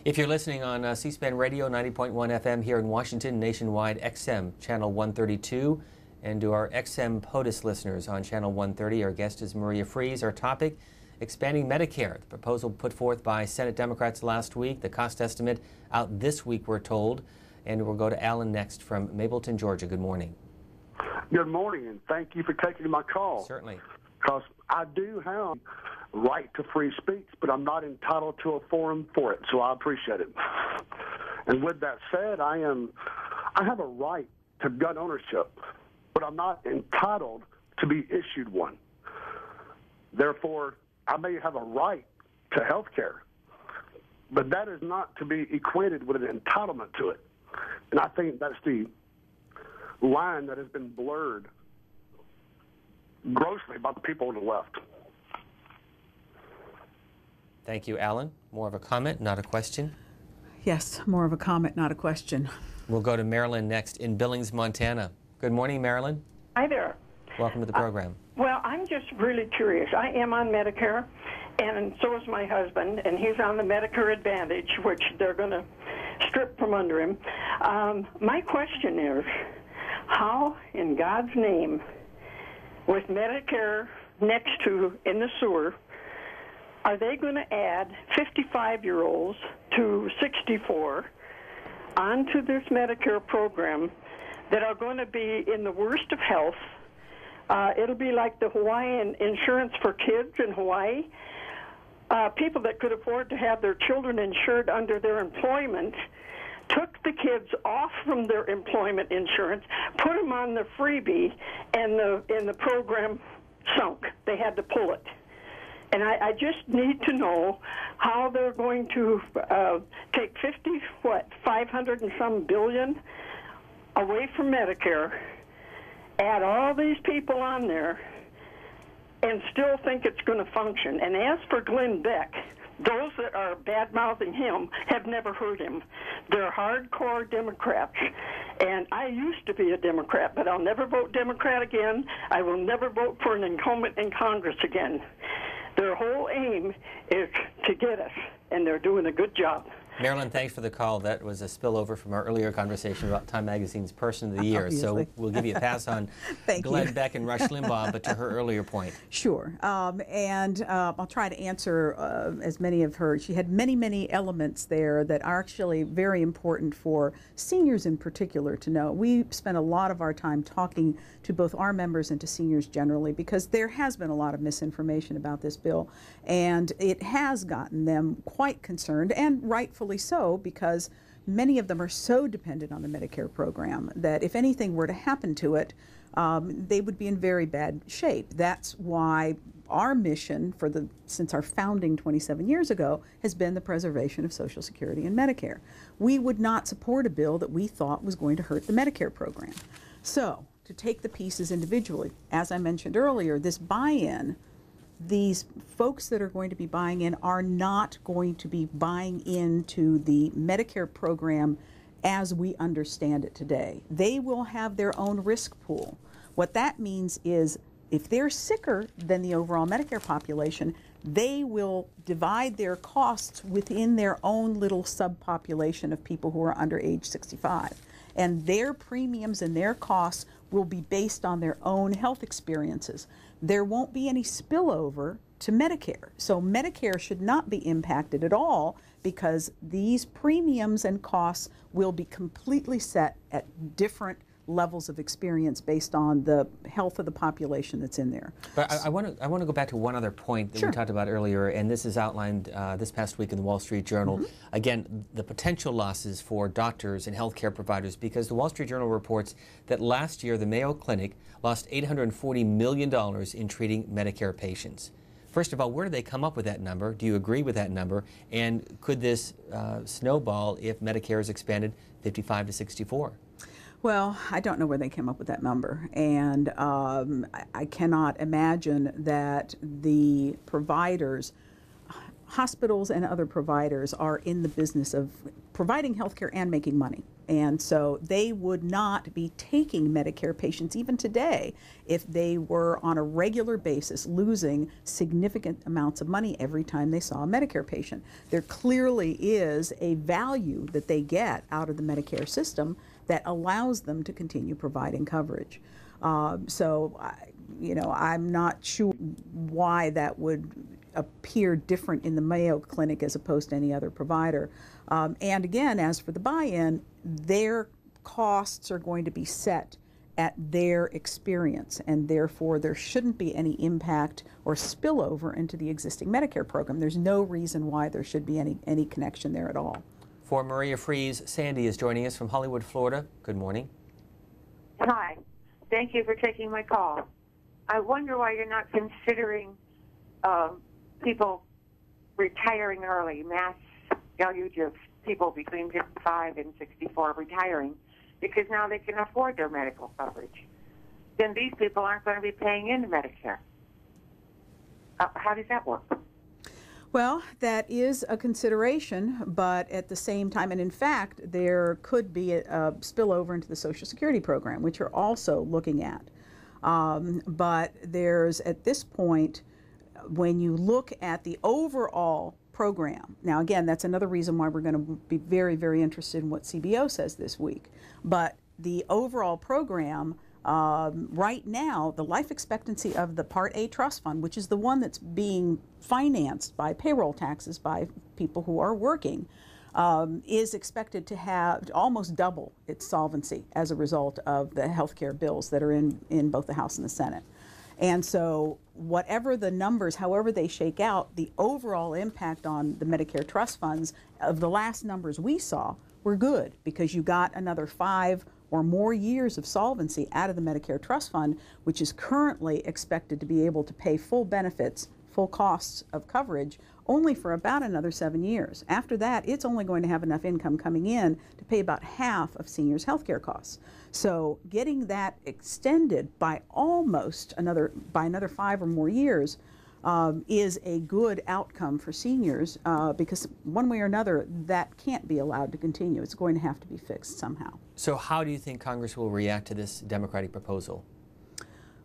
If you're listening on C-SPAN Radio 90.1 FM here in Washington, nationwide XM Channel 132, and to our XM POTUS listeners on Channel 130, our guest is Maria Fries. Our topic, expanding Medicare, the proposal put forth by Senate Democrats last week, the cost estimate out this week, we're told. And we'll go to Alan next from Mableton, Georgia. Good morning. Good morning, and thank you for taking my call. Certainly. Because I do have right to free speech, but I'm not entitled to a forum for it, so I appreciate it. And with that said, I have a right to gun ownership, but I'm not entitled to be issued one. Therefore, I may have a right to health care, but that is not to be equated with an entitlement to it. And I think that's the line that has been blurred grossly by the people on the left. Thank you, Alan. More of a comment, not a question? Yes, more of a comment, not a question. We'll go to Marilyn next in Billings, Montana. Good morning, Marilyn. Hi there. Welcome to the program. Well, I'm just really curious. I am on Medicare, and so is my husband, and he's on the Medicare Advantage, which they're going to strip from under him. My question is, how in God's name, with Medicare next to in the sewer, are they going to add 55-year-olds to 64 onto this Medicare program that are going to be in the worst of health? It'll be like the Hawaiian insurance for kids in Hawaii. People that could afford to have their children insured under their employment took the kids off from their employment insurance, put them on the freebie, and the program sunk. They had to pull it. And I just need to know how they're going to take 500 and some billion away from Medicare, add all these people on there, and still think it's going to function. And as for Glenn Beck, those that are bad-mouthing him have never heard him. They're hardcore Democrats. And I used to be a Democrat, but I'll never vote Democrat again. I will never vote for an incumbent in Congress again. Their whole aim is to get us, and they're doing a good job. Marilyn, thanks for the call. That was a spillover from our earlier conversation about Time Magazine's Person of the Year. Obviously. So we'll give you a pass on Glenn Beck and Rush Limbaugh, but to her earlier point. Sure. I'll try to answer as many of her. She had many, many elements there that are actually very important for seniors in particular to know. We spend a lot of our time talking to both our members and to seniors generally because there has been a lot of misinformation about this bill, and it has gotten them quite concerned, and rightfully so, because many of them are so dependent on the Medicare program that if anything were to happen to it, they would be in very bad shape. That's why our mission since our founding 27 years ago has been the preservation of Social Security and Medicare. We would not support a bill that we thought was going to hurt the Medicare program. So, to take the pieces individually, as I mentioned earlier, this buy-in, these folks that are going to be buying in are not going to be buying into the Medicare program as we understand it today. They will have their own risk pool. What that means is if they're sicker than the overall Medicare population, they will divide their costs within their own little subpopulation of people who are under age 65. And their premiums and their costs will be based on their own health experiences. There won't be any spillover to Medicare. So Medicare should not be impacted at all because these premiums and costs will be completely set at different levels of experience based on the health of the population that's in there. But I want to go back to one other point that we talked about earlier, and this is outlined this past week in the Wall Street Journal. Again, the potential losses for doctors and healthcare providers, because the Wall Street Journal reports that last year the Mayo Clinic lost $840 million in treating Medicare patients. First of all, where do they come up with that number? Do you agree with that number? And could this snowball if Medicare is expanded 55 to 64? Well, I don't know where they came up with that number, and I cannot imagine that the providers hospitals and other providers are in the business of providing health care and making money. And so they would not be taking Medicare patients even today if they were on a regular basis losing significant amounts of money every time they saw a Medicare patient. There clearly is a value that they get out of the Medicare system that allows them to continue providing coverage. I'm not sure why that would appear different in the Mayo Clinic as opposed to any other provider. And again, as for the buy-in, their costs are going to be set at their experience, and therefore there shouldn't be any impact or spillover into the existing Medicare program. There's no reason why there should be any connection there at all. For Maria Fries, Sandy is joining us from Hollywood, Florida. Good morning. Hi. Thank you for taking my call. I wonder why you're not considering people retiring early, mass deluge of people between 55 and 64 retiring, because now they can afford their medical coverage. Then these people aren't going to be paying into Medicare. How does that work? Well, that is a consideration, but at the same time, and in fact, there could be a spillover into the Social Security program, which you're also looking at. But there's, at this point, when you look at the overall program, now again, that's another reason why we're going to be very, very interested in what CBO says this week. But the overall program, right now, the life expectancy of the Part A trust fund, which is the one that's being financed by payroll taxes by people who are working, is expected to have almost double its solvency as a result of the health care bills that are in both the House and the Senate. And so whatever the numbers, however they shake out, the overall impact on the Medicare trust funds of the last numbers we saw were good, because you got another 5 or more years of solvency out of the Medicare trust fund, which is currently expected to be able to pay full benefits, full costs of coverage, only for about another 7 years. After that, it's only going to have enough income coming in to pay about half of seniors' health care costs. So getting that extended by another 5 or more years is a good outcome for seniors, because one way or another, that can't be allowed to continue. It's going to have to be fixed somehow. So how do you think Congress will react to this Democratic proposal?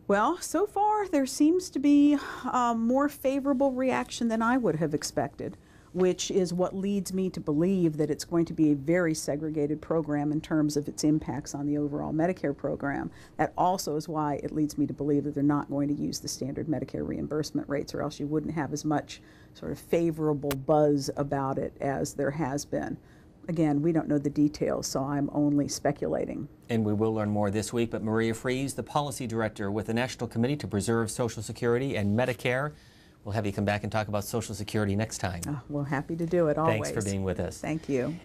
Well, so far there seems to be a more favorable reaction than I would have expected, which is what leads me to believe that it's going to be a very segregated program in terms of its impacts on the overall Medicare program. That also is why it leads me to believe that they're not going to use the standard Medicare reimbursement rates, or else you wouldn't have as much sort of favorable buzz about it as there has been. Again, we don't know the details, so I'm only speculating. And we will learn more this week, but Maria Fries, the policy director with the National Committee to Preserve Social Security and Medicare, we'll have you come back and talk about Social Security next time. We're happy to do it always. Thanks for being with us. Thank you.